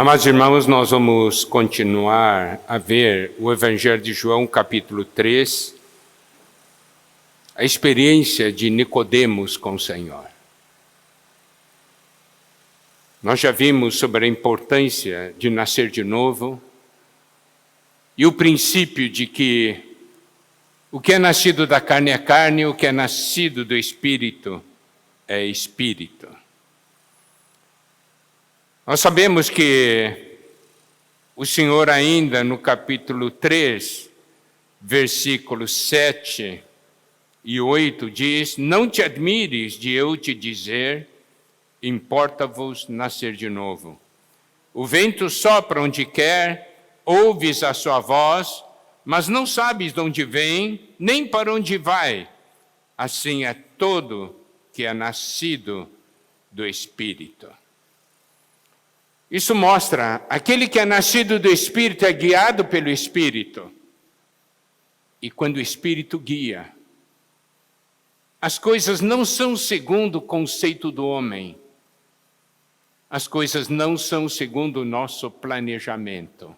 Amados irmãos, nós vamos continuar a ver o Evangelho de João, capítulo 3, a experiência de Nicodemos com o Senhor. Nós já vimos sobre a importância de nascer de novo e o princípio de que o que é nascido da carne é carne, o que é nascido do Espírito é Espírito. Nós sabemos que o Senhor ainda no capítulo 3, versículos 7 e 8 diz: não te admires de eu te dizer, importa-vos nascer de novo. O vento sopra onde quer, ouves a sua voz, mas não sabes de onde vem, nem para onde vai. Assim é todo que é nascido do Espírito. Isso mostra, aquele que é nascido do Espírito é guiado pelo Espírito. E quando o Espírito guia, as coisas não são segundo o conceito do homem. As coisas não são segundo o nosso planejamento.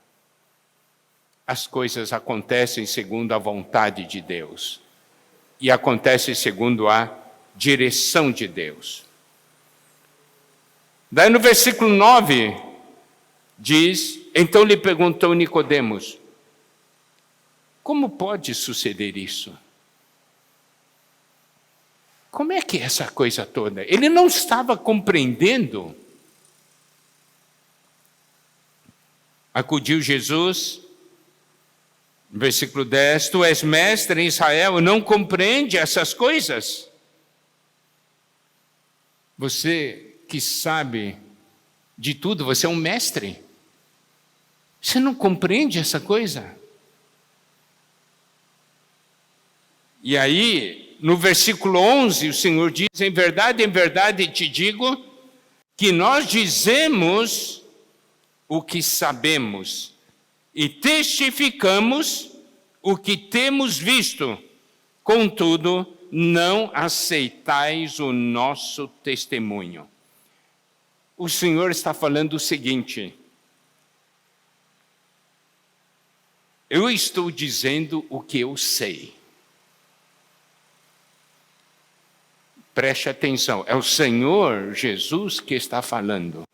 As coisas acontecem segundo a vontade de Deus. E acontecem segundo a direção de Deus. Daí no versículo 9, diz, então lhe perguntou Nicodemos, como pode suceder isso? Como é que é essa coisa toda? Ele não estava compreendendo. Acudiu Jesus, versículo 10, tu és mestre em Israel e não compreende essas coisas? Você que sabe de tudo, você é um mestre. Você não compreende essa coisa? E aí, no versículo 11, o Senhor diz, em verdade te digo, que nós dizemos o que sabemos e testificamos o que temos visto. Contudo, não aceitais o nosso testemunho. O Senhor está falando o seguinte, eu estou dizendo o que eu sei. Preste atenção, é o Senhor Jesus que está falando.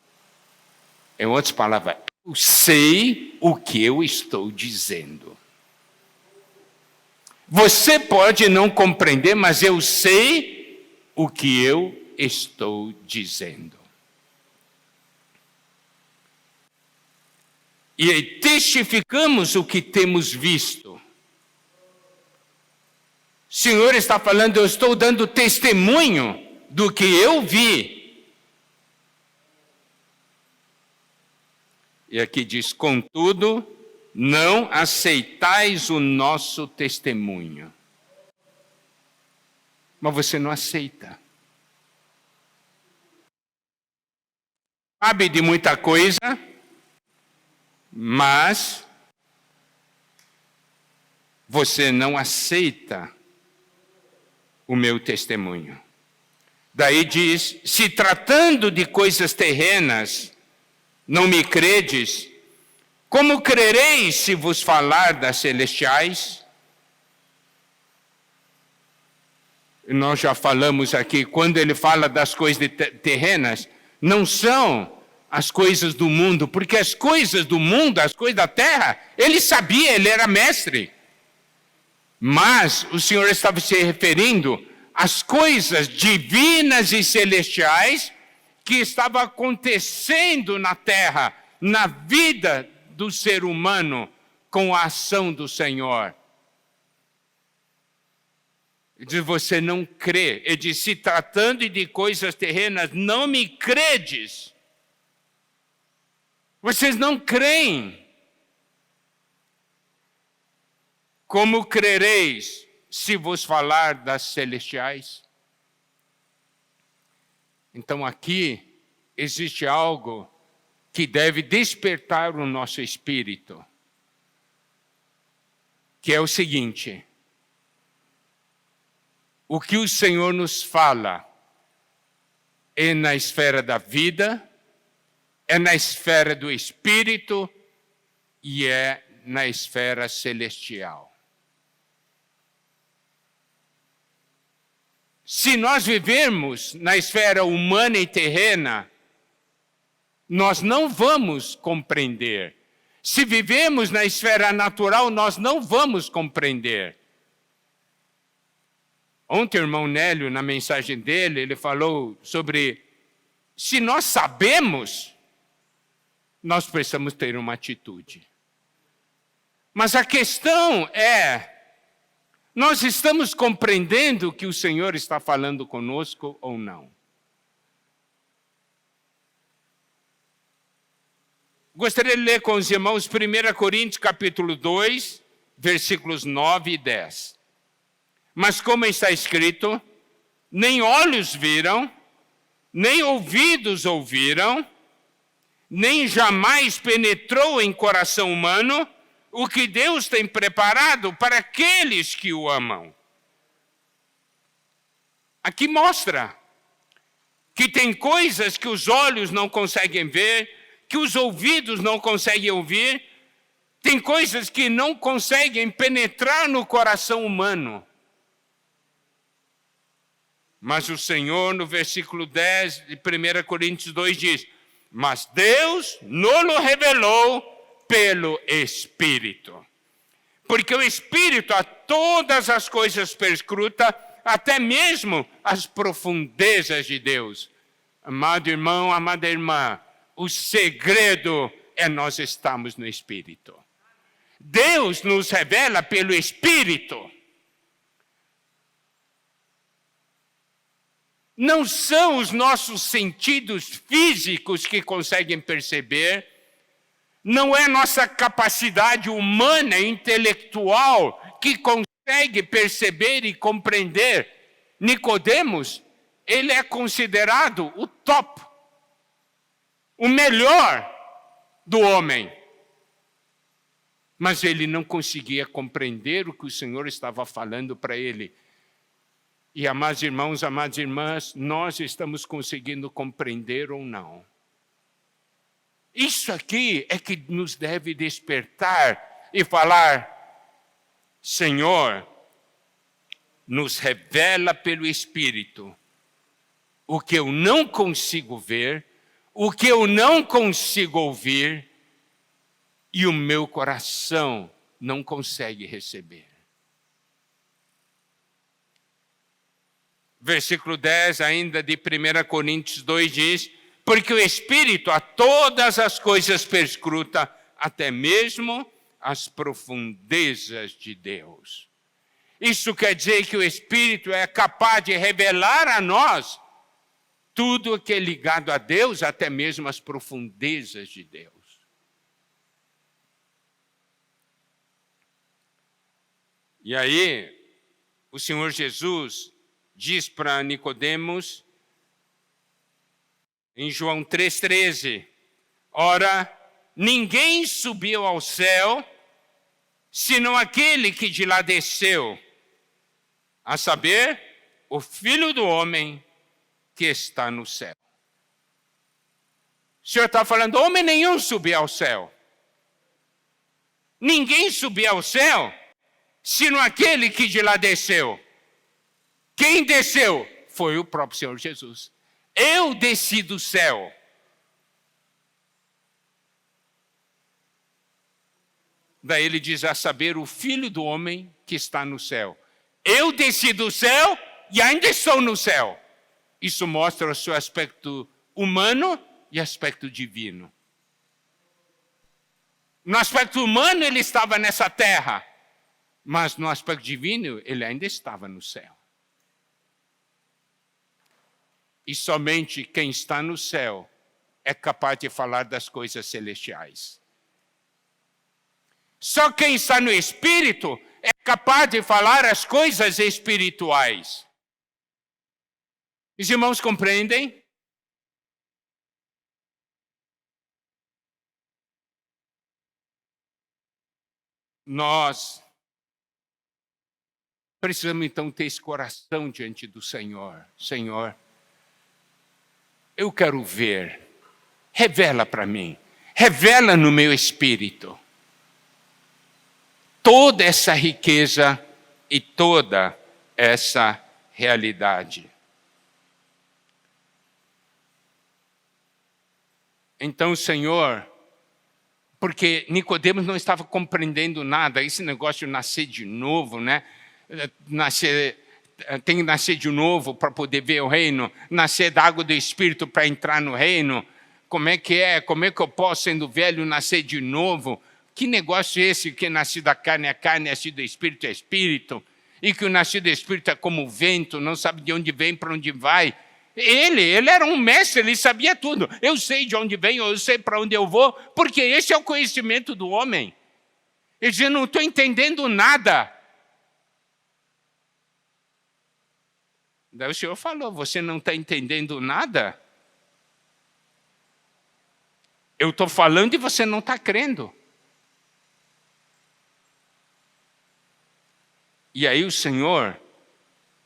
Em outras palavras, eu sei o que eu estou dizendo. Você pode não compreender, mas eu sei o que eu estou dizendo. E testificamos o que temos visto. O Senhor está falando, eu estou dando testemunho do que eu vi. E aqui diz, contudo, não aceitais o nosso testemunho. Mas você não aceita. Sabe de muita coisa, mas você não aceita o meu testemunho. Daí diz, se tratando de coisas terrenas, não me credes, como crereis se vos falar das celestiais? Nós já falamos aqui, quando ele fala das coisas terrenas, não são as coisas do mundo, porque as coisas do mundo, as coisas da terra, ele sabia, ele era mestre. Mas o Senhor estava se referindo às coisas divinas e celestiais que estavam acontecendo na terra, na vida do ser humano, com a ação do Senhor. Ele diz, você não crê. Ele diz, se tratando de coisas terrenas, não me credes. Vocês não creem. Como crereis se vos falar das celestiais? Então aqui existe algo que deve despertar o nosso espírito, que é o seguinte, o que o Senhor nos fala é na esfera da vida, é na esfera do Espírito e é na esfera celestial. Se nós vivermos na esfera humana e terrena, nós não vamos compreender. Se vivemos na esfera natural, nós não vamos compreender. Ontem o irmão Nélio, na mensagem dele, ele falou sobre se nós sabemos, nós precisamos ter uma atitude. Mas a questão é, nós estamos compreendendo que o Senhor está falando conosco ou não? Gostaria de ler com os irmãos 1 Coríntios capítulo 2, versículos 9 e 10. Mas como está escrito, nem olhos viram, nem ouvidos ouviram, nem jamais penetrou em coração humano o que Deus tem preparado para aqueles que o amam. Aqui mostra que tem coisas que os olhos não conseguem ver, que os ouvidos não conseguem ouvir, tem coisas que não conseguem penetrar no coração humano. Mas o Senhor, no versículo 10 de 1 Coríntios 2, diz, mas Deus nos revelou pelo Espírito. Porque o Espírito a todas as coisas perscruta, até mesmo as profundezas de Deus. Amado irmão, amada irmã, o segredo é nós estarmos no Espírito. Deus nos revela pelo Espírito. Não são os nossos sentidos físicos que conseguem perceber, não é nossa capacidade humana, intelectual, que consegue perceber e compreender. Nicodemos, ele é considerado o top, o melhor do homem. Mas ele não conseguia compreender o que o Senhor estava falando para ele. E, amados irmãos, amadas irmãs, nós estamos conseguindo compreender ou não? Isso aqui é que nos deve despertar e falar, Senhor, nos revela pelo Espírito o que eu não consigo ver, o que eu não consigo ouvir e o meu coração não consegue receber. Versículo 10 ainda de 1 Coríntios 2 diz, porque o Espírito a todas as coisas perscruta, até mesmo as profundezas de Deus. Isso quer dizer que o Espírito é capaz de revelar a nós tudo o que é ligado a Deus, até mesmo as profundezas de Deus. E aí, o Senhor Jesus diz para Nicodemos, em João 3,13, ora, ninguém subiu ao céu, senão aquele que de lá desceu, a saber, o Filho do Homem que está no céu. O Senhor está falando, homem nenhum subiu ao céu. Ninguém subiu ao céu, senão aquele que de lá desceu. Quem desceu? Foi o próprio Senhor Jesus. Eu desci do céu. Daí ele diz, a saber, o Filho do Homem que está no céu. Eu desci do céu e ainda estou no céu. Isso mostra o seu aspecto humano e aspecto divino. No aspecto humano ele estava nessa terra, mas no aspecto divino ele ainda estava no céu. E somente quem está no céu é capaz de falar das coisas celestiais. Só quem está no Espírito é capaz de falar as coisas espirituais. Os irmãos compreendem? Nós precisamos então ter esse coração diante do Senhor. Senhor, eu quero ver revela para mim, revela no meu espírito toda essa riqueza e toda essa realidade. Então o Senhor, porque Nicodemos não estava compreendendo nada, esse negócio de nascer de novo, né? Tem que nascer de novo para poder ver o reino, nascer da água do Espírito para entrar no reino. Como é que é? Como é que eu posso, sendo velho, nascer de novo? Que negócio é esse que nascido da carne é carne, nascido do Espírito é Espírito? E que o nascido do Espírito é como o vento, não sabe de onde vem, para onde vai. Ele era um mestre, ele sabia tudo. Eu sei de onde venho, eu sei para onde eu vou, porque esse é o conhecimento do homem. Ele dizia, não estou entendendo nada. Daí o Senhor falou, você não está entendendo nada? Eu estou falando e você não está crendo. E aí o Senhor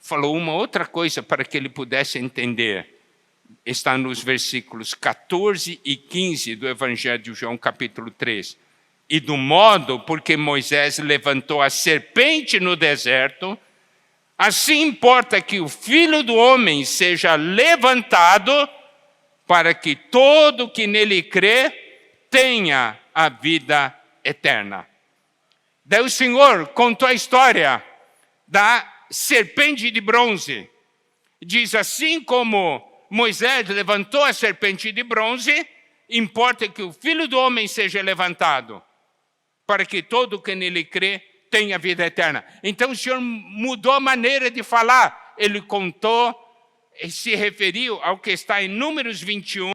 falou uma outra coisa para que ele pudesse entender. Está nos versículos 14 e 15 do Evangelho de João, capítulo 3. E do modo porque Moisés levantou a serpente no deserto, assim importa que o Filho do Homem seja levantado para que todo que nele crê tenha a vida eterna. Daí o Senhor contou a história da serpente de bronze. Diz assim como Moisés levantou a serpente de bronze, importa que o Filho do Homem seja levantado, para que todo que nele crê tenha vida eterna. Então o Senhor mudou a maneira de falar. Ele contou e se referiu ao que está em Números 21,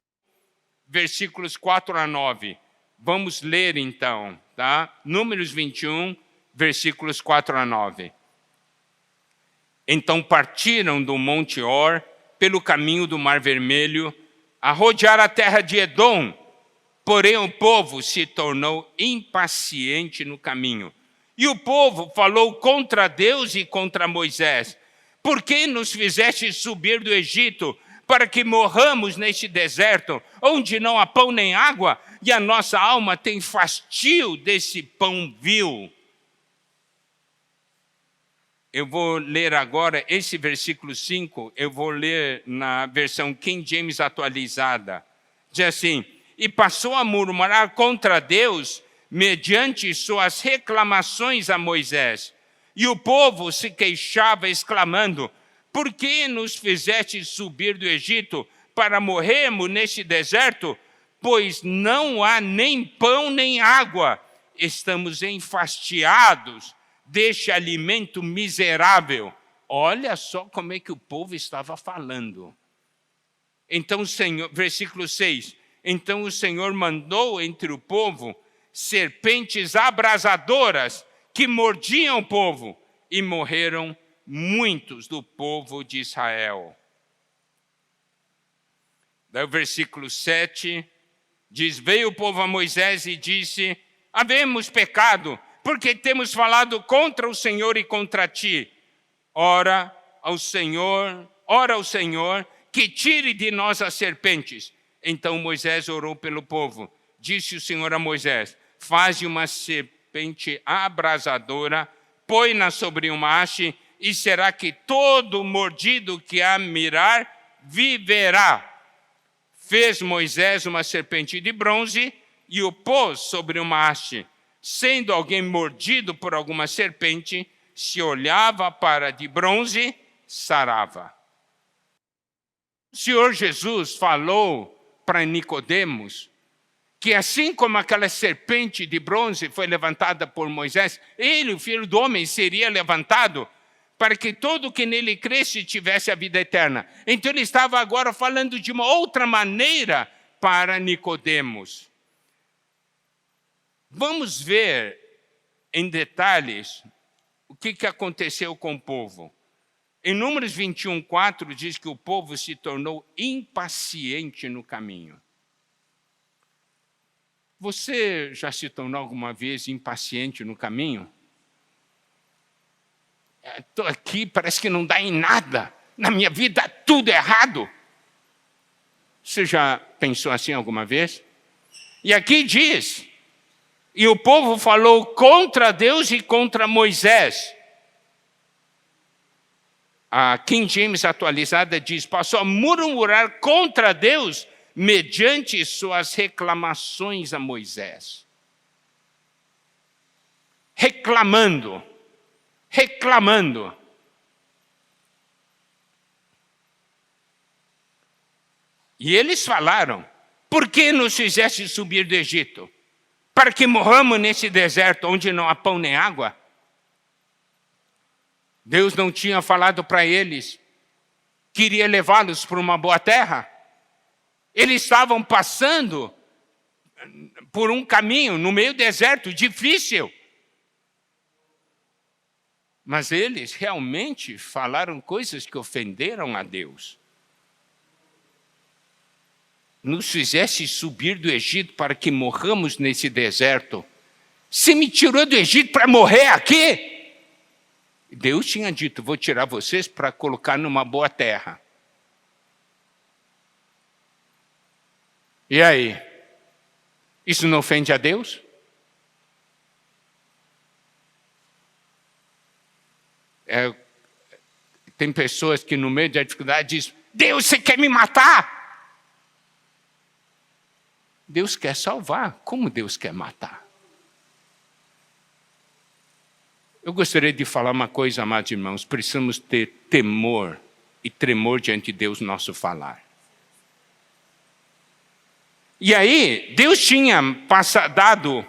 versículos 4 a 9. Vamos ler então, tá? Números 21, versículos 4 a 9. Então partiram do Monte Or, pelo caminho do Mar Vermelho, a rodear a terra de Edom. Porém o povo se tornou impaciente no caminho. E o povo falou contra Deus e contra Moisés. Por que nos fizeste subir do Egito, para que morramos neste deserto, onde não há pão nem água, e a nossa alma tem fastio desse pão vil? Eu vou ler agora esse versículo 5, eu vou ler na versão King James atualizada. Diz assim, e passou a murmurar contra Deus, mediante suas reclamações a Moisés. E o povo se queixava, exclamando, por que nos fizeste subir do Egito para morrermos neste deserto? Pois não há nem pão nem água, estamos enfastiados deste alimento miserável. Olha só como é que o povo estava falando. Então o Senhor, versículo 6, então o Senhor mandou entre o povo serpentes abrasadoras que mordiam o povo, e morreram muitos do povo de Israel. Daí o versículo 7 diz, veio o povo a Moisés e disse, havemos pecado, porque temos falado contra o Senhor e contra ti. Ora ao Senhor, que tire de nós as serpentes. Então Moisés orou pelo povo. Disse o Senhor a Moisés, faze uma serpente abrasadora, põe-na sobre uma haste, e será que todo mordido que a mirar viverá. Fez Moisés uma serpente de bronze e o pôs sobre uma haste. Sendo alguém mordido por alguma serpente, se olhava para a de bronze, sarava. O Senhor Jesus falou para Nicodemos que assim como aquela serpente de bronze foi levantada por Moisés, ele, o Filho do Homem, seria levantado para que todo que nele cresce tivesse a vida eterna. Então ele estava agora falando de uma outra maneira para Nicodemos. Vamos ver em detalhes o que aconteceu com o povo. Em Números 21, 4 diz que o povo se tornou impaciente no caminho. Você já se tornou alguma vez impaciente no caminho? Estou aqui, parece que não dá em nada. Na minha vida, tudo errado. Você já pensou assim alguma vez? E aqui diz, e o povo falou contra Deus e contra Moisés. A King James atualizada diz, passou a murmurar contra Deus mediante suas reclamações a Moisés. Reclamando. E eles falaram, por que nos fizeste subir do Egito? Para que morramos nesse deserto onde não há pão nem água? Deus não tinha falado para eles que iria levá-los para uma boa terra? Eles estavam passando por um caminho no meio do deserto, difícil. Mas eles realmente falaram coisas que ofenderam a Deus. Nos fizesse subir do Egito para que morramos nesse deserto. Você me tirou do Egito para morrer aqui? Deus tinha dito, vou tirar vocês para colocar numa boa terra. E aí? Isso não ofende a Deus? Tem pessoas que no meio da dificuldade dizem, Deus, você quer me matar? Deus quer salvar. Como Deus quer matar? Eu gostaria de falar uma coisa, amados irmãos. Precisamos ter temor e tremor diante de Deus nosso falar. E aí, Deus tinha dado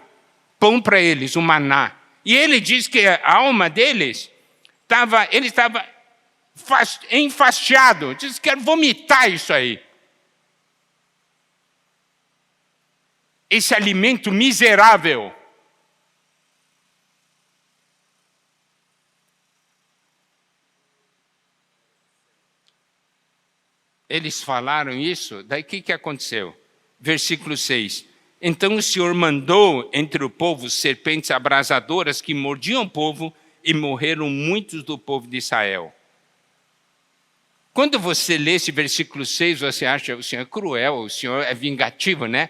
pão para eles, o maná. E ele diz que a alma deles estava enfastiado. Diz que quer vomitar isso aí. Esse alimento miserável. Eles falaram isso, daí o que aconteceu? Versículo 6. Então o Senhor mandou entre o povo serpentes abrasadoras que mordiam o povo e morreram muitos do povo de Israel. Quando você lê esse versículo 6, você acha que o Senhor é cruel, o Senhor é vingativo, né?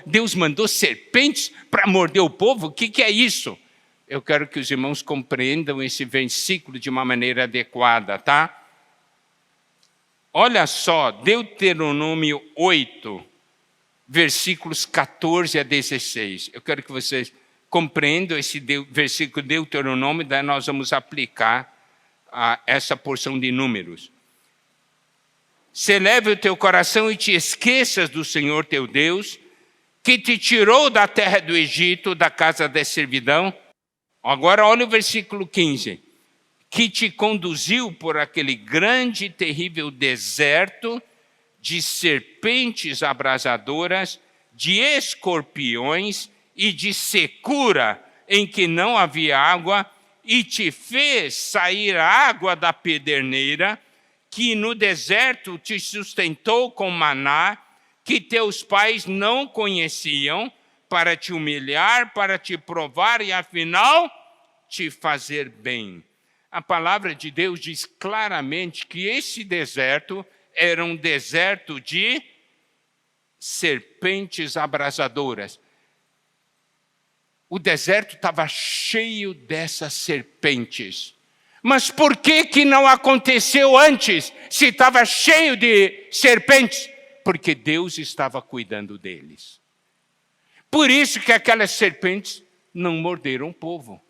Deus mandou serpentes para morder o povo? O que é isso? Eu quero que os irmãos compreendam esse versículo de uma maneira adequada, tá? Olha só, Deuteronômio 8, versículos 14 a 16. Eu quero que vocês compreendam esse versículo de Deuteronômio, daí nós vamos aplicar a essa porção de números. Se eleve o teu coração e te esqueças do Senhor teu Deus, que te tirou da terra do Egito, da casa da servidão. Agora olha o versículo 15. Que te conduziu por aquele grande e terrível deserto de serpentes abrasadoras, de escorpiões e de secura, em que não havia água, e te fez sair a água da pederneira, que no deserto te sustentou com maná, que teus pais não conheciam, para te humilhar, para te provar e, afinal, te fazer bem. A palavra de Deus diz claramente que esse deserto era um deserto de serpentes abrasadoras. O deserto estava cheio dessas serpentes. Mas por que não aconteceu antes, se estava cheio de serpentes? Porque Deus estava cuidando deles. Por isso que aquelas serpentes não morderam o povo.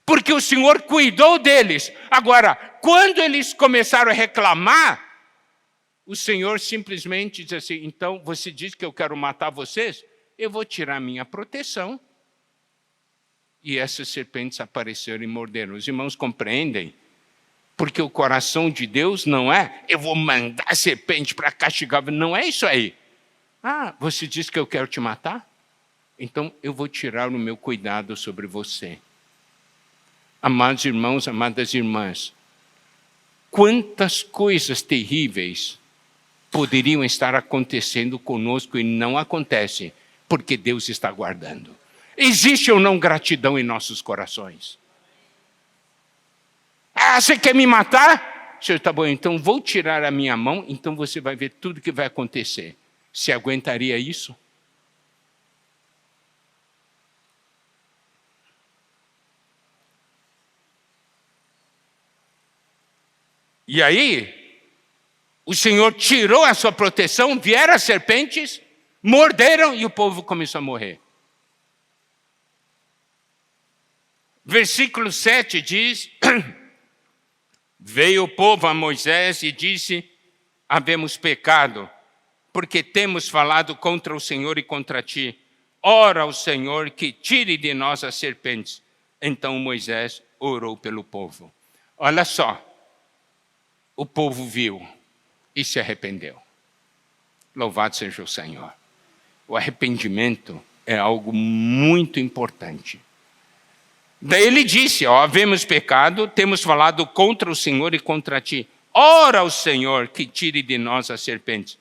Porque o Senhor cuidou deles. Agora, quando eles começaram a reclamar, o Senhor simplesmente diz assim, então você diz que eu quero matar vocês? Eu vou tirar minha proteção. E essas serpentes apareceram e morderam. Os irmãos compreendem? Porque o coração de Deus não é, eu vou mandar a serpente para castigar. Não é isso aí. Ah, você diz que eu quero te matar? Então eu vou tirar o meu cuidado sobre você. Amados irmãos, amadas irmãs, quantas coisas terríveis poderiam estar acontecendo conosco e não acontecem, porque Deus está guardando. Existe ou não gratidão em nossos corações? Ah, você quer me matar? O Senhor, tá bom, então vou tirar a minha mão, então você vai ver tudo que vai acontecer. Você aguentaria isso? E aí, o Senhor tirou a sua proteção, vieram as serpentes, morderam e o povo começou a morrer. Versículo 7 diz: veio o povo a Moisés e disse: havemos pecado, porque temos falado contra o Senhor e contra ti. Ora ao Senhor que tire de nós as serpentes. Então Moisés orou pelo povo. Olha só, o povo viu e se arrependeu. Louvado seja o Senhor. O arrependimento é algo muito importante. Daí ele disse, havemos pecado, temos falado contra o Senhor e contra ti. Ora ao Senhor que tire de nós as serpentes.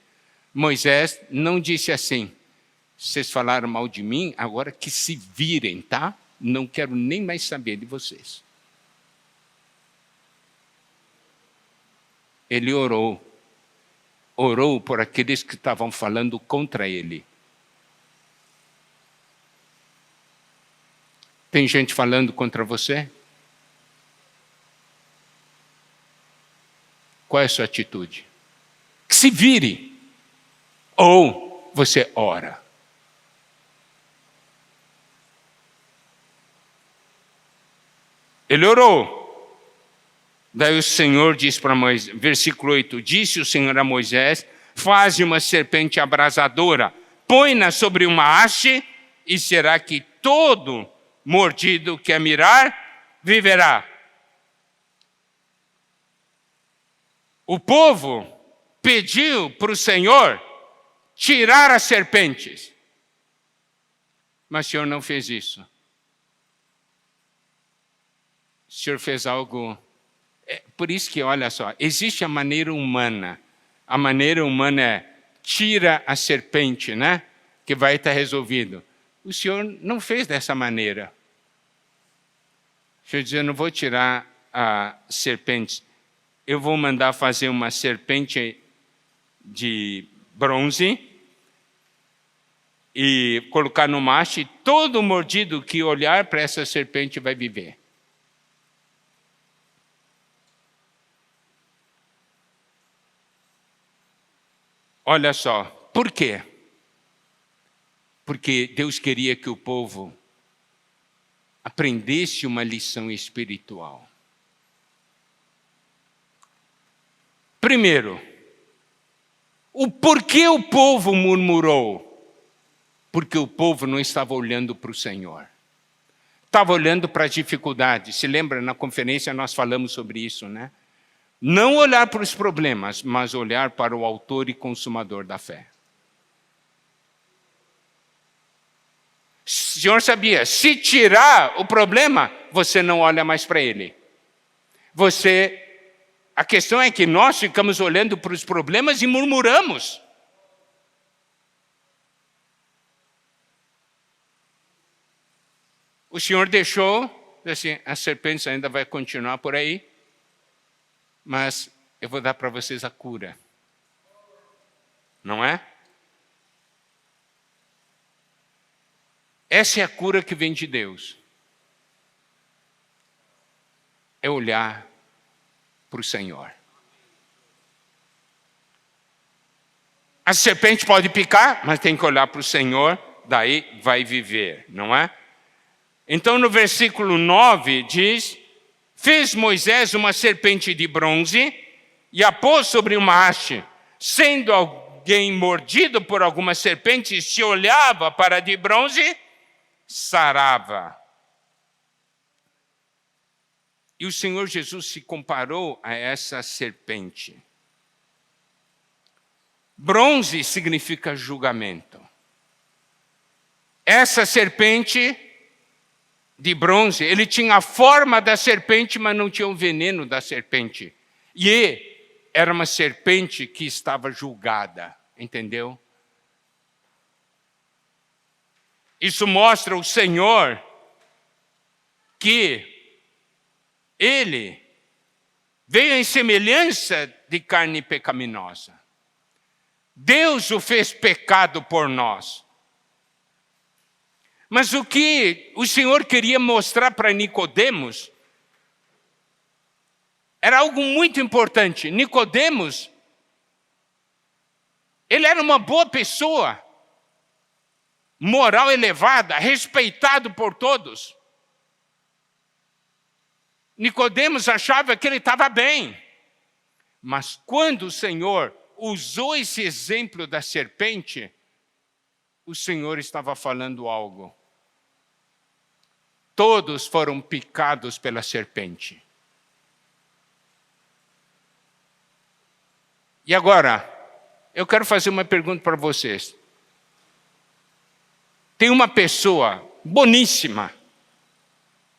Moisés não disse assim: vocês falaram mal de mim, agora que se virem, tá? Não quero nem mais saber de vocês. Ele orou por aqueles que estavam falando contra ele. Tem gente falando contra você? Qual é a sua atitude? Que se vire. Ou você ora. Ele orou. Daí o Senhor diz para Moisés, versículo 8, disse o Senhor a Moisés: faze uma serpente abrasadora, põe-na sobre uma haste, e será que todo mordido que a mirar, viverá. O povo pediu para o Senhor tirar as serpentes. Mas o Senhor não fez isso. O Senhor fez algo... Por isso que, olha só, existe a maneira humana. A maneira humana é, tira a serpente, né? Que vai estar resolvido. O Senhor não fez dessa maneira. O Senhor dizia, eu não vou tirar a serpente. Eu vou mandar fazer uma serpente de bronze e colocar no macho, e todo mordido que olhar para essa serpente vai viver. Olha só, por quê? Porque Deus queria que o povo aprendesse uma lição espiritual. Primeiro, o porquê o povo murmurou? Porque o povo não estava olhando para o Senhor. Estava olhando para as dificuldades. Se lembra, na conferência nós falamos sobre isso, né? Não olhar para os problemas, mas olhar para o autor e consumador da fé. O Senhor sabia, se tirar o problema, você não olha mais para ele. A questão é que nós ficamos olhando para os problemas e murmuramos. O Senhor deixou, assim, a serpente ainda vai continuar por aí, mas eu vou dar para vocês a cura. Não é? Essa é a cura que vem de Deus. É olhar para o Senhor. A serpente pode picar, mas tem que olhar para o Senhor, daí vai viver, não é? Então no versículo 9 diz: fez Moisés uma serpente de bronze e a pôs sobre uma haste. Sendo alguém mordido por alguma serpente, se olhava para a de bronze, sarava. E o Senhor Jesus se comparou a essa serpente. Bronze significa julgamento. Essa serpente de bronze, ele tinha a forma da serpente, mas não tinha o veneno da serpente. E era uma serpente que estava julgada, entendeu? Isso mostra o Senhor que Ele veio em semelhança de carne pecaminosa. Deus o fez pecado por nós. Mas o que o Senhor queria mostrar para Nicodemos era algo muito importante. Nicodemos, ele era uma boa pessoa, moral elevada, respeitado por todos. Nicodemos achava que ele estava bem. Mas quando o Senhor usou esse exemplo da serpente, o Senhor estava falando algo. Todos foram picados pela serpente. E agora, eu quero fazer uma pergunta para vocês. Tem uma pessoa boníssima,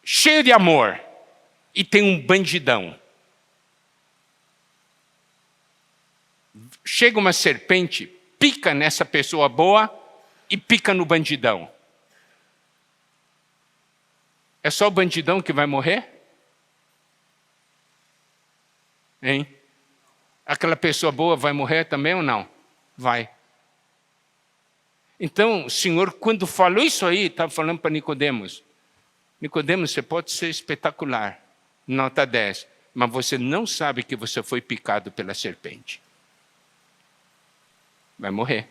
cheia de amor, e tem um bandidão. Chega uma serpente, pica nessa pessoa boa e pica no bandidão. É só o bandidão que vai morrer? Hein? Aquela pessoa boa vai morrer também ou não? Vai. Então, o Senhor, quando falou isso aí, estava falando para Nicodemos. Nicodemos, você pode ser espetacular, nota 10, mas você não sabe que você foi picado pela serpente. Vai morrer.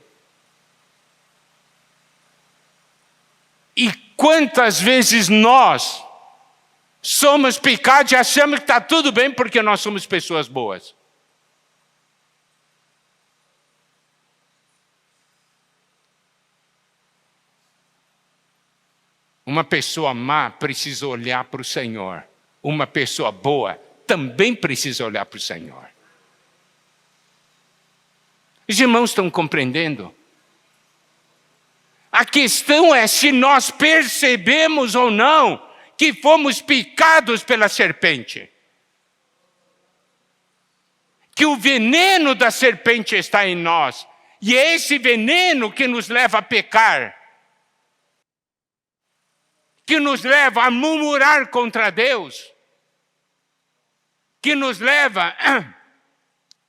E quantas vezes nós somos picados e achamos que está tudo bem porque nós somos pessoas boas? Uma pessoa má precisa olhar para o Senhor. Uma pessoa boa também precisa olhar para o Senhor. Os irmãos estão compreendendo? A questão é se nós percebemos ou não que fomos picados pela serpente. Que o veneno da serpente está em nós. E é esse veneno que nos leva a pecar. Que nos leva a murmurar contra Deus. Que nos leva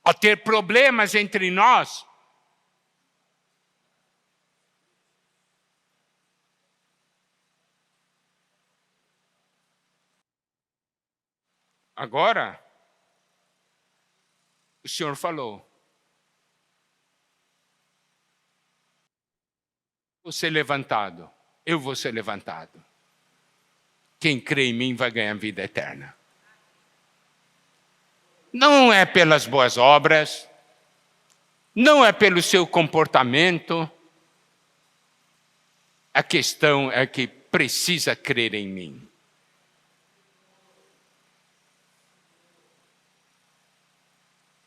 a ter problemas entre nós. Agora, o Senhor falou. Vou ser levantado. Eu vou ser levantado. Quem crê em mim vai ganhar vida eterna. Não é pelas boas obras, não é pelo seu comportamento. A questão é que precisa crer em mim.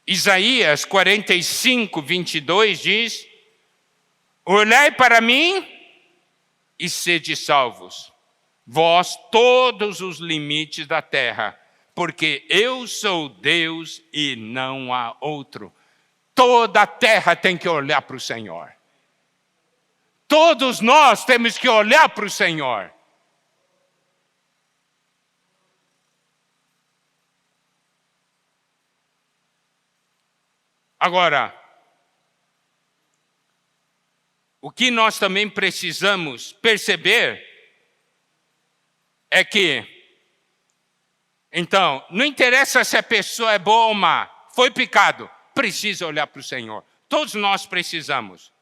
Isaías 45, 22 diz: olhai para mim e sede salvos, vós todos os limites da terra, porque eu sou Deus e não há outro. Toda a terra tem que olhar para o Senhor. Todos nós temos que olhar para o Senhor. Agora, o que nós também precisamos perceber é que, então, não interessa se a pessoa é boa ou má, foi picado, precisa olhar para o Senhor. Todos nós precisamos.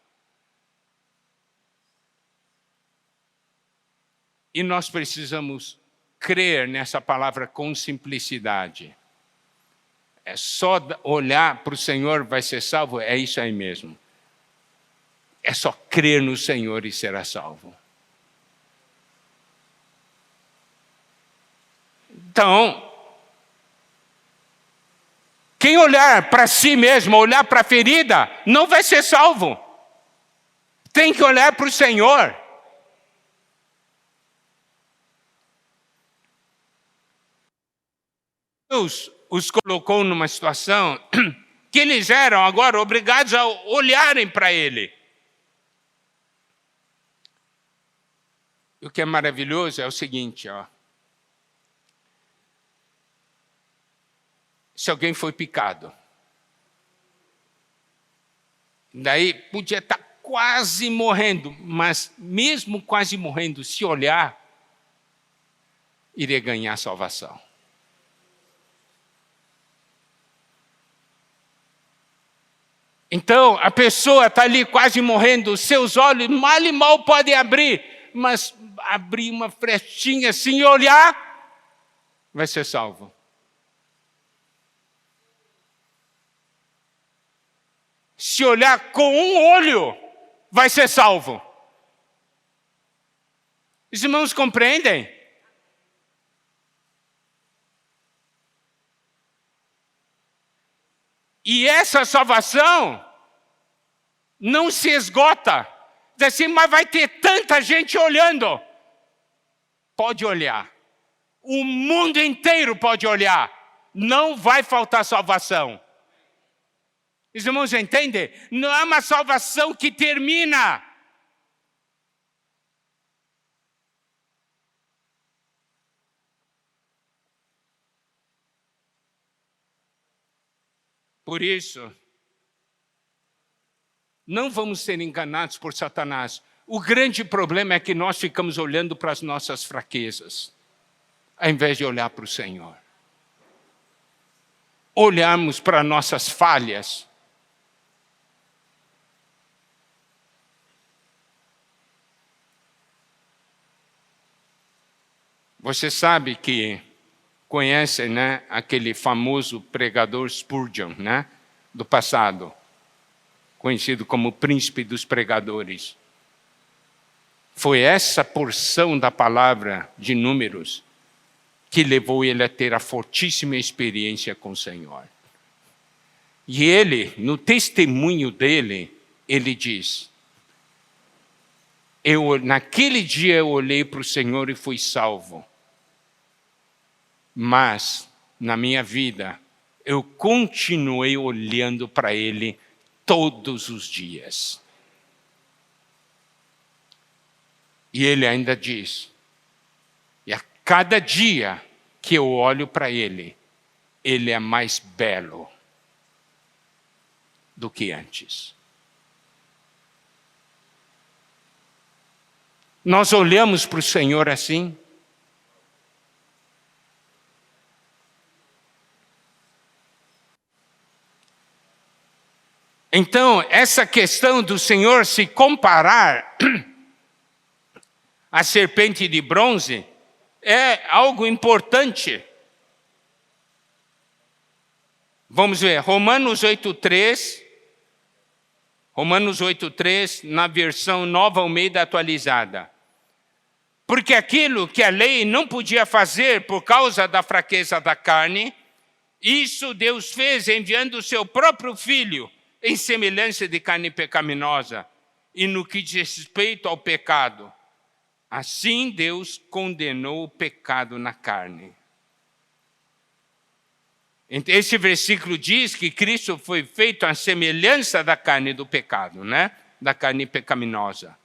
E nós precisamos crer nessa palavra com simplicidade. É só olhar para o Senhor, vai ser salvo? É isso aí mesmo. É só crer no Senhor e será salvo. Então, quem olhar para si mesmo, olhar para a ferida, não vai ser salvo. Tem que olhar para o Senhor. Deus os colocou numa situação que eles eram agora obrigados a olharem para Ele. E o que é maravilhoso é o seguinte, ó. se alguém foi picado. Daí podia estar quase morrendo, mas mesmo quase morrendo, se olhar, iria ganhar salvação. Então, a pessoa está ali quase morrendo, seus olhos mal e mal podem abrir, mas abrir uma frechinha assim e olhar, vai ser salvo. Se olhar com um olho, vai ser salvo. Os irmãos compreendem? E essa salvação não se esgota. Diz assim, mas vai ter tanta gente olhando. Pode olhar. O mundo inteiro pode olhar. Não vai faltar salvação. Os irmãos entendem? Não é uma salvação que termina. Por isso, não vamos ser enganados por Satanás. O grande problema é que nós ficamos olhando para as nossas fraquezas, ao invés de olhar para o Senhor. Olharmos para nossas falhas. Você sabe que conhecem, né, aquele famoso pregador Spurgeon, né, do passado, conhecido como príncipe dos pregadores. Foi essa porção da palavra de Números que levou ele a ter a fortíssima experiência com o Senhor. E ele, no testemunho dele, ele diz, naquele dia eu olhei para o Senhor e fui salvo. Mas, na minha vida, eu continuei olhando para Ele todos os dias. E ele ainda diz, e a cada dia que eu olho para Ele, Ele é mais belo do que antes. Nós olhamos para o Senhor assim. Então, essa questão do Senhor se comparar à serpente de bronze é algo importante. Vamos ver, Romanos 8,3. Romanos 8,3, na versão Nova Almeida atualizada. Porque aquilo que a lei não podia fazer por causa da fraqueza da carne, isso Deus fez enviando o seu próprio Filho, em semelhança de carne pecaminosa, e no que diz respeito ao pecado. Assim Deus condenou o pecado na carne. Esse versículo diz que Cristo foi feito à semelhança da carne do pecado, né? Da carne pecaminosa.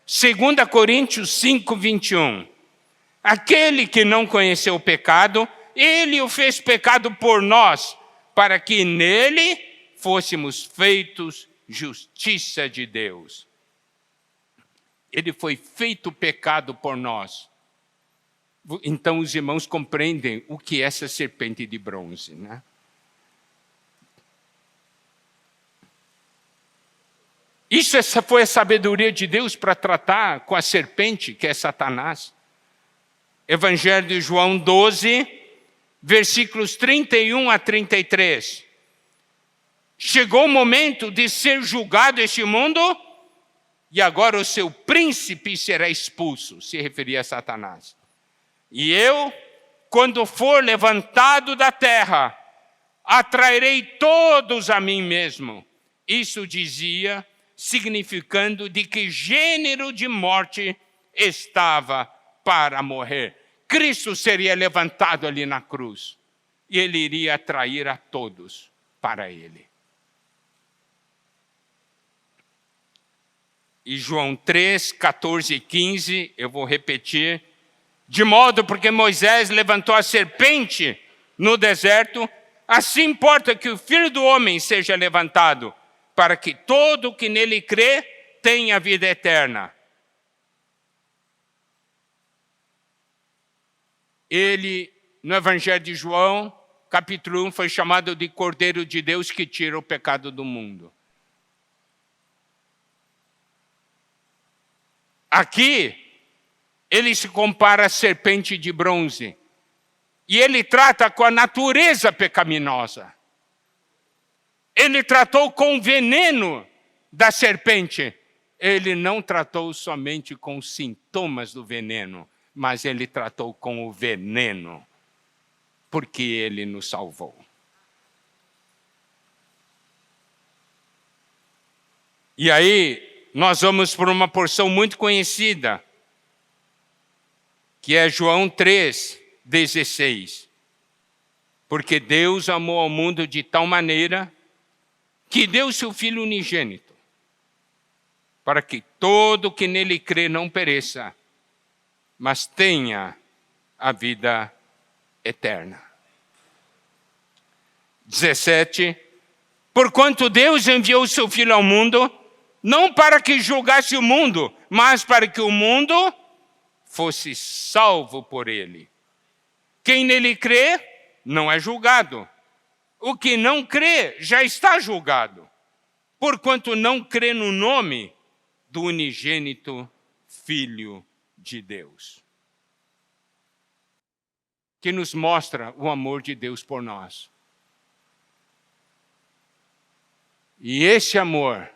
2 Coríntios 5, 21. Aquele que não conheceu o pecado, ele o fez pecado por nós, para que nele fôssemos feitos justiça de Deus. Ele foi feito pecado por nós. Então os irmãos compreendem o que é essa serpente de bronze, né? Essa foi a sabedoria de Deus para tratar com a serpente, que é Satanás. Evangelho de João 12, versículos 31 a 33. Chegou o momento de ser julgado este mundo, e agora o seu príncipe será expulso, se referia a Satanás. E eu, quando for levantado da terra, atrairei todos a mim mesmo. Isso dizia, significando de que gênero de morte estava para morrer. Cristo seria levantado ali na cruz, e ele iria atrair a todos para ele. E João 3, 14 e 15, eu vou repetir. De modo porque Moisés levantou a serpente no deserto, Assim importa que o Filho do Homem seja levantado, para que todo o que nele crê tenha vida eterna. Ele, no Evangelho de João, capítulo 1, foi chamado de Cordeiro de Deus que tira o pecado do mundo. Aqui, ele se compara à serpente de bronze. E ele trata com a natureza pecaminosa. Ele tratou com o veneno da serpente. Ele não tratou somente com os sintomas do veneno, mas ele tratou com o veneno, porque ele nos salvou. E aí, nós vamos por uma porção muito conhecida, que é João 3,16. Porque Deus amou ao mundo de tal maneira que deu seu Filho unigênito, para que todo que nele crê não pereça, mas tenha a vida eterna. 17. Porquanto Deus enviou o seu Filho ao mundo, não para que julgasse o mundo, mas para que o mundo fosse salvo por ele. Quem nele crê, não é julgado. O que não crê, já está julgado, porquanto não crê no nome do unigênito Filho de Deus. Que nos mostra o amor de Deus por nós. E desse amor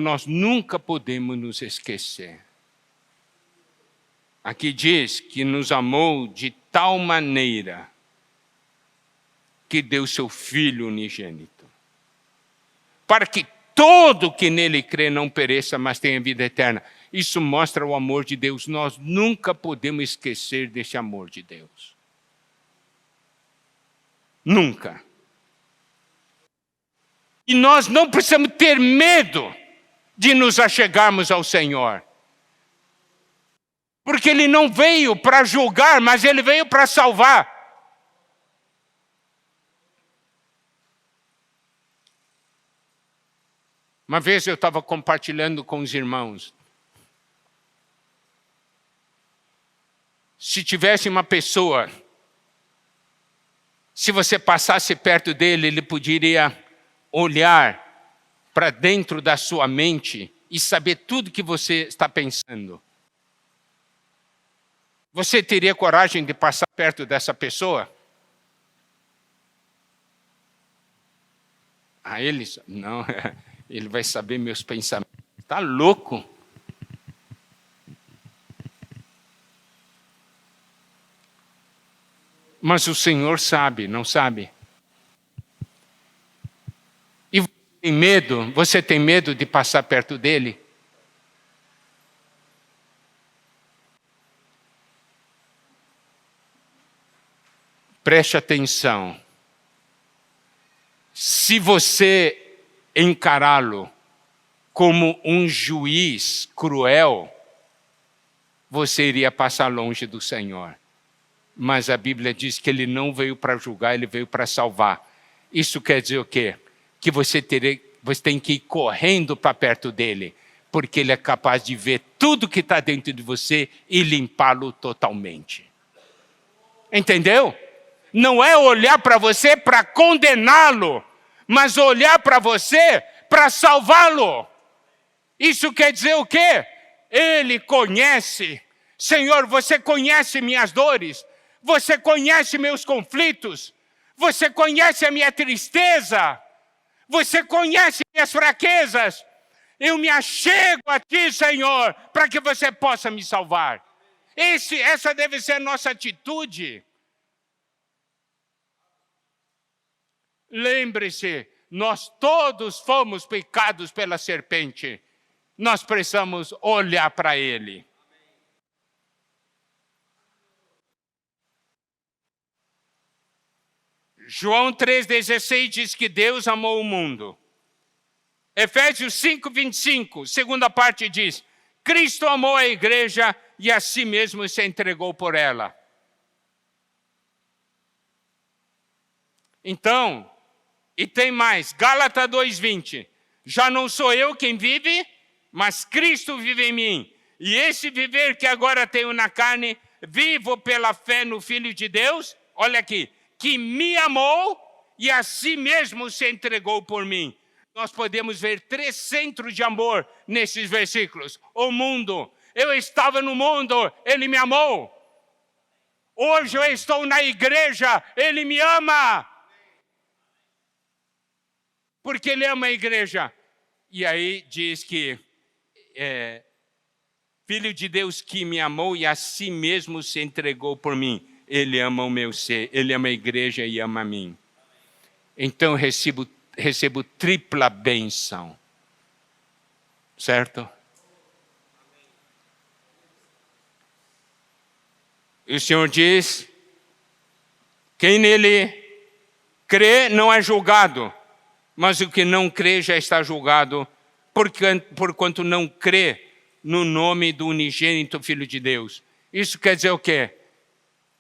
nós nunca podemos nos esquecer. Aqui diz que nos amou de tal maneira que deu seu Filho unigênito, para que todo que nele crê não pereça, mas tenha vida eterna. Isso mostra o amor de Deus. Nós nunca podemos esquecer desse amor de Deus. Nunca. E nós não precisamos ter medo de nos achegarmos ao Senhor. Porque Ele não veio para julgar, mas Ele veio para salvar. Uma vez eu estava compartilhando com os irmãos. Se tivesse uma pessoa, se você passasse perto dele, ele poderia olhar para dentro da sua mente e saber tudo que você está pensando. Você teria coragem de passar perto dessa pessoa? Ele não, ele vai saber meus pensamentos. Está louco? Mas o Senhor sabe, não sabe? E você tem medo de passar perto dele? Preste atenção. Se você encará-lo como um juiz cruel, você iria passar longe do Senhor. Mas a Bíblia diz que ele não veio para julgar, ele veio para salvar. Isso quer dizer o quê? Que você tem que ir correndo para perto dele, porque ele é capaz de ver tudo que está dentro de você e limpá-lo totalmente. Entendeu? Não é olhar para você para condená-lo, mas olhar para você para salvá-lo. Isso quer dizer o quê? Ele conhece. Senhor, você conhece minhas dores. Você conhece meus conflitos. Você conhece a minha tristeza. Você conhece minhas fraquezas. Eu me achego a ti, Senhor, para que você possa me salvar. Essa deve ser a nossa atitude. Lembre-se, nós todos fomos picados pela serpente. Nós precisamos olhar para ele. João 3,16 diz que Deus amou o mundo. Efésios 5,25, segunda parte diz, Cristo amou a igreja e a si mesmo se entregou por ela. Então, e tem mais, Gálatas 2:20. Já não sou eu quem vive, mas Cristo vive em mim. E esse viver que agora tenho na carne, vivo pela fé no Filho de Deus, olha aqui, que me amou e a si mesmo se entregou por mim. Nós podemos ver 3 centros de amor nesses versículos. O mundo, eu estava no mundo, ele me amou. Hoje eu estou na igreja, ele me ama. Porque ele ama a igreja. E aí diz que Filho de Deus que me amou e a si mesmo se entregou por mim. Ele ama o meu ser, ele ama a igreja e ama a mim. Então recebo tripla bênção. Certo? E o Senhor diz, quem nele crê não é julgado, mas o que não crê já está julgado, porquanto não crê no nome do unigênito Filho de Deus. Isso quer dizer o quê?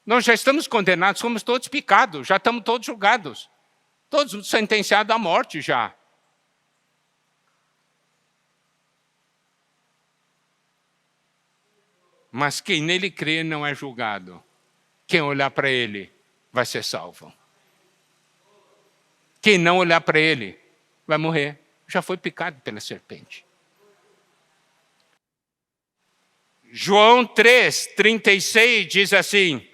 Nós já estamos condenados, somos todos picados, já estamos todos julgados. Todos sentenciados à morte já. Mas quem nele crê não é julgado. Quem olhar para ele vai ser salvo. Quem não olhar para ele vai morrer. Já foi picado pela serpente. João 3:36 diz assim: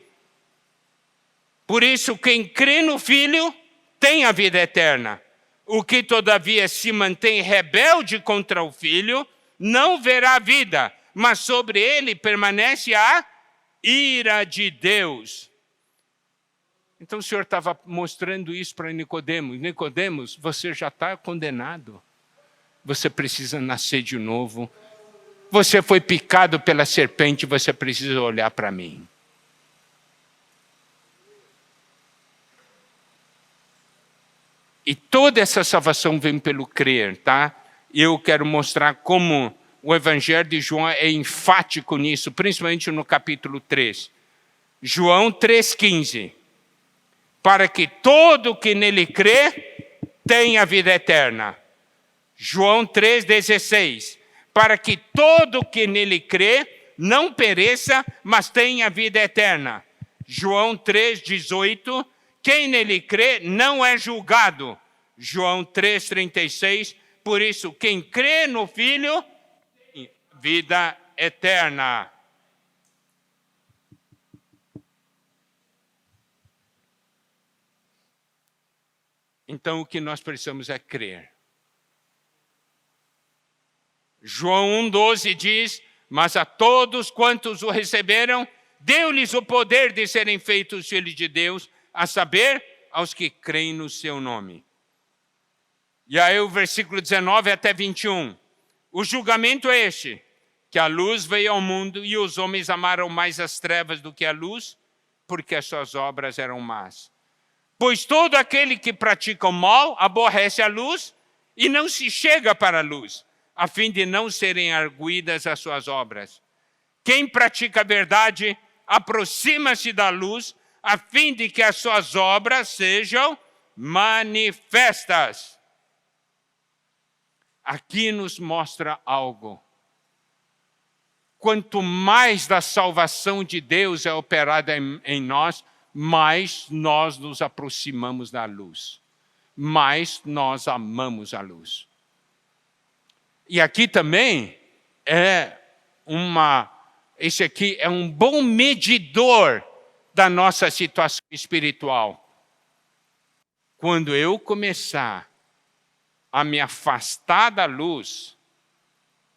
por isso quem crê no Filho tem a vida eterna. O que todavia se mantém rebelde contra o Filho não verá a vida, mas sobre ele permanece a ira de Deus. Então o Senhor estava mostrando isso para Nicodemos. Nicodemos, você já está condenado. Você precisa nascer de novo. Você foi picado pela serpente, você precisa olhar para mim. E toda essa salvação vem pelo crer, tá? Eu quero mostrar como o Evangelho de João é enfático nisso, principalmente no capítulo 3. João 3,15. Para que todo que nele crê tenha vida eterna. João 3,16. Para que todo que nele crê não pereça, mas tenha vida eterna. João 3,18. Quem nele crê não é julgado. João 3,36. Por isso, quem crê no Filho, tem vida eterna. Então, o que nós precisamos é crer. João 1,12 diz, mas a todos quantos o receberam, deu-lhes o poder de serem feitos filhos de Deus, a saber, aos que creem no seu nome. E aí o versículo 19 até 21. O julgamento é este, que a luz veio ao mundo e os homens amaram mais as trevas do que a luz, porque as suas obras eram más. Pois todo aquele que pratica o mal aborrece a luz e não se chega para a luz, a fim de não serem arguidas as suas obras. Quem pratica a verdade aproxima-se da luz, a fim de que as suas obras sejam manifestas. Aqui nos mostra algo. Quanto mais da salvação de Deus é operada em nós, mais nós nos aproximamos da luz. Mais nós amamos a luz. E aqui também esse aqui é um bom medidor da nossa situação espiritual. Quando eu começar a me afastar da luz,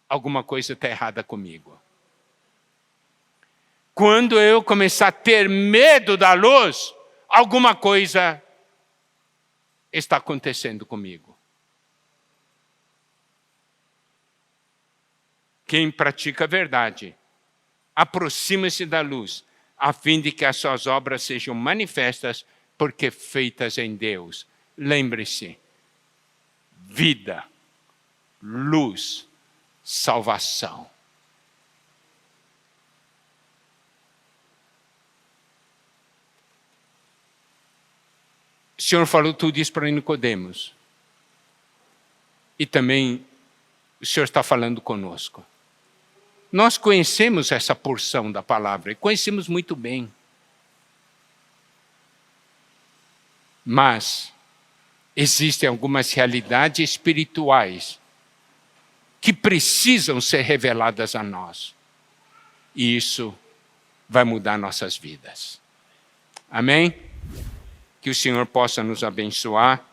alguma coisa está errada comigo. Quando eu começar a ter medo da luz, alguma coisa está acontecendo comigo. Quem pratica a verdade, aproxima-se da luz, a fim de que as suas obras sejam manifestas, porque feitas em Deus. Lembre-se, vida, luz, salvação. O Senhor falou tudo isso para Nicodemos. E também o Senhor está falando conosco. Nós conhecemos essa porção da palavra, e conhecemos muito bem. Mas existem algumas realidades espirituais que precisam ser reveladas a nós. E isso vai mudar nossas vidas. Amém? Que o Senhor possa nos abençoar.